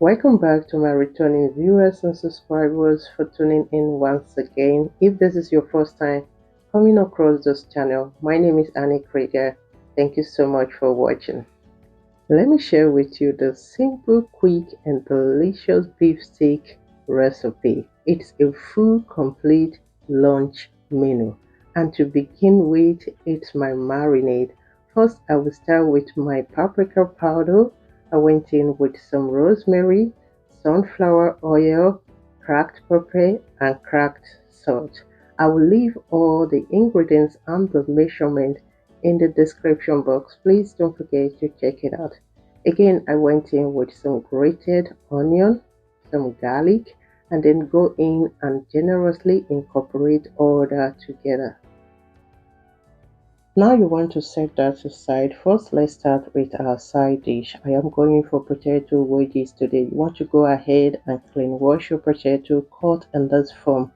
Welcome back to my returning viewers and subscribers for tuning in once again. If this is your first time coming across this channel, my name is Annie Krieger. Thank you so much for watching. Let me share with you the simple, quick and delicious beef steak recipe. It's a full, complete lunch menu. And to begin with, it's my marinade. First, I will start with my paprika powder. I went in with some rosemary, sunflower oil, cracked pepper, and cracked salt. I will leave all the ingredients and the measurement in the description box. Please don't forget to check it out. Again, I went in with some grated onion, some garlic, and then go in and generously incorporate all that together. Now you want to set that aside. First, let's start with our side dish. I am going for potato wedges today. You want to go ahead and clean wash your potato, cut in this form.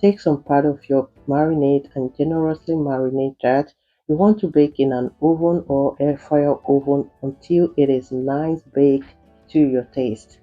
Take some part of your marinade and generously marinate that. You want to bake in an oven or air fryer oven until it is nice baked to your taste.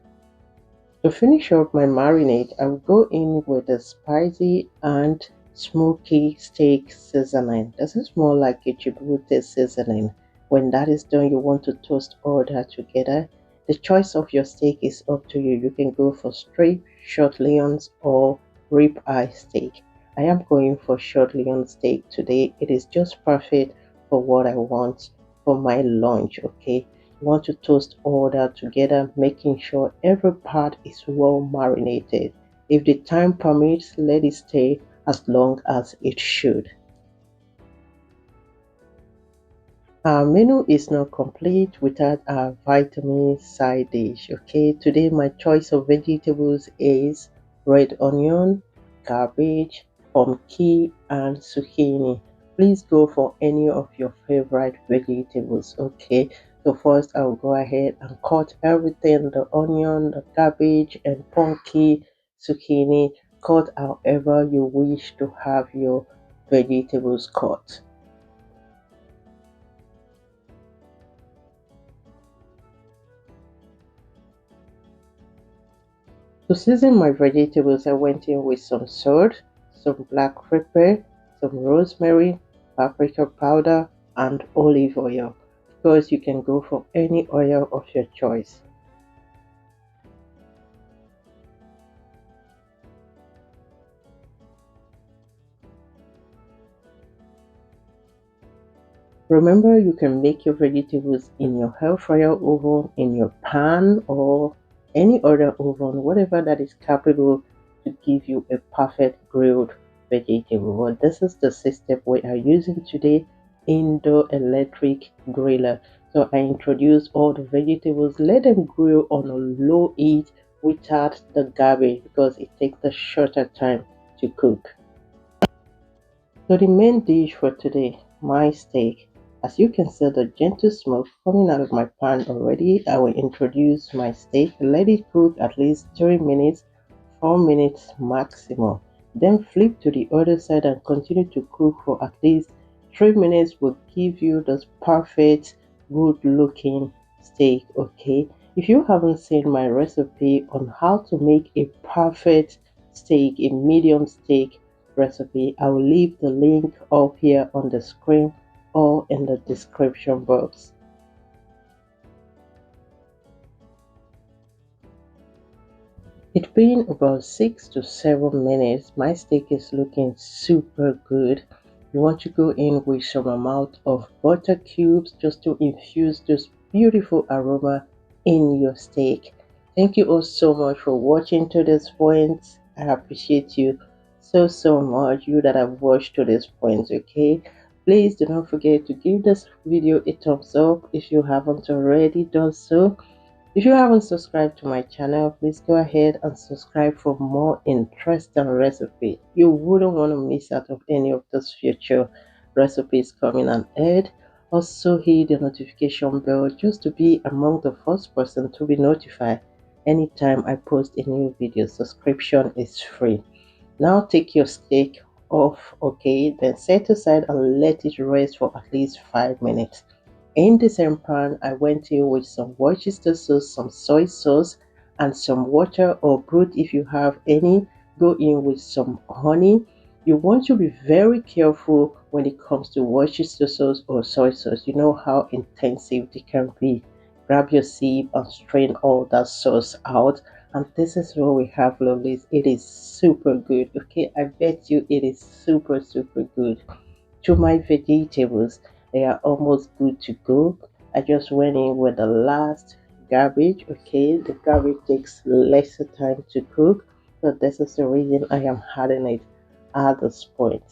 To finish off my marinade, I will go in with the spicy and smoky steak seasoning. This is more like a Djibouti seasoning. When that is done, you want to toast all that together. The choice of your steak is up to you. You can go for straight short loins or rib-eye steak. I am going for short loin steak today. It is just perfect for what I want for my lunch. Okay, you want to toast all that together, making sure every part is well marinated. If the time permits, let it stay as long as it should. Our menu is not complete without our vitamin side dish. Okay, today my choice of vegetables is red onion, cabbage, pumpkin and zucchini. Please go for any of your favorite vegetables. Okay, so first I'll go ahead and cut everything: the onion, the cabbage and pumpkin, zucchini. Cut however you wish to have your vegetables cut. To season my vegetables, I went in with some salt, some black pepper, some rosemary, paprika powder, and olive oil. Of course, you can go for any oil of your choice. Remember, you can make your vegetables in your air fryer oven, in your pan, or any other oven, whatever that is capable to give you a perfect grilled vegetable. Well, this is the system we are using today: indoor electric griller. So I introduce all the vegetables, let them grill on a low heat without the garbage because it takes a shorter time to cook. So the main dish for today, my steak. As you can see the gentle smoke coming out of my pan already, I will introduce my steak, let it cook at least 3 minutes, 4 minutes maximum. Then flip to the other side and continue to cook for at least 3 minutes will give you this perfect, good looking steak. Okay, if you haven't seen my recipe on how to make a perfect steak, a medium steak recipe, I will leave the link up here on the screen or in the description box. It's been about 6 to 7 minutes. My steak is looking super good. You want to go in with some amount of butter cubes just to infuse this beautiful aroma in your steak. Thank you all so much for watching to this point. I appreciate you so much, you that have watched to this point. Okay, please do not forget to give this video a thumbs up if you haven't already done so. If you haven't subscribed to my channel, please go ahead and subscribe for more interesting recipes. You wouldn't want to miss out of any of those future recipes coming ahead. Also hit the notification bell just to be among the first person to be notified anytime I post a new video. Subscription is free. Now take your steak off, okay, then set aside and let it rest for at least 5 minutes. In the same pan, I went in with some Worcestershire sauce, some soy sauce, and some water or broth if you have any. Go in with some honey. You want to be very careful when it comes to Worcestershire sauce or soy sauce. You know how intensive they can be. Grab your sieve and strain all that sauce out. And this is what we have, lovelies. It is super good. Okay, I bet you it is super, super good. To my vegetables, they are almost good to go. I just went in with the last garbage. Okay, the garbage takes lesser time to cook, but this is the reason I am adding it at this point.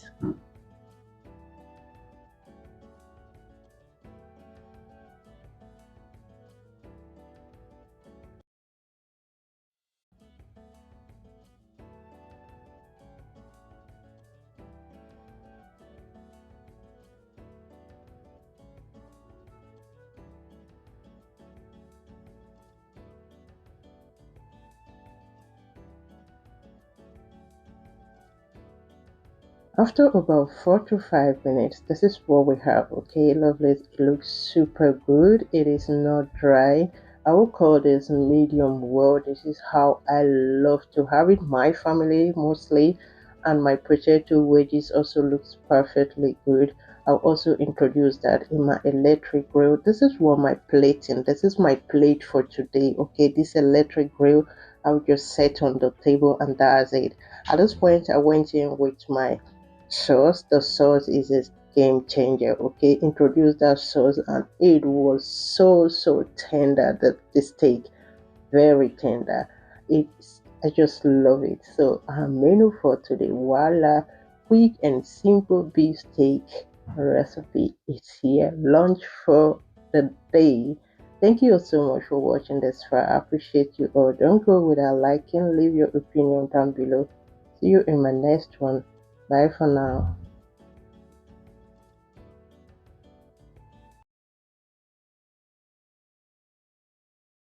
After about 4 to 5 minutes, this is what we have. Okay, lovely. It looks super good. It is not dry. I will call this medium well. This is how I love to have it. My family mostly, and my potato wedges also looks perfectly good. I'll also introduce that in my electric grill. This is what my plating. This is my plate for today. Okay, this electric grill I'll just set on the table and that's it. At this point, I went in with my sauce. The sauce is a game changer. Okay, introduce that sauce and it was so tender. The steak very tender. It's I just love it. So our menu for today, voila, quick and simple beef steak recipe is here. Lunch for the day. Thank you so much for watching this far. I appreciate you all. Don't go without liking. Leave your opinion down below. See you in my next one. Bye for now.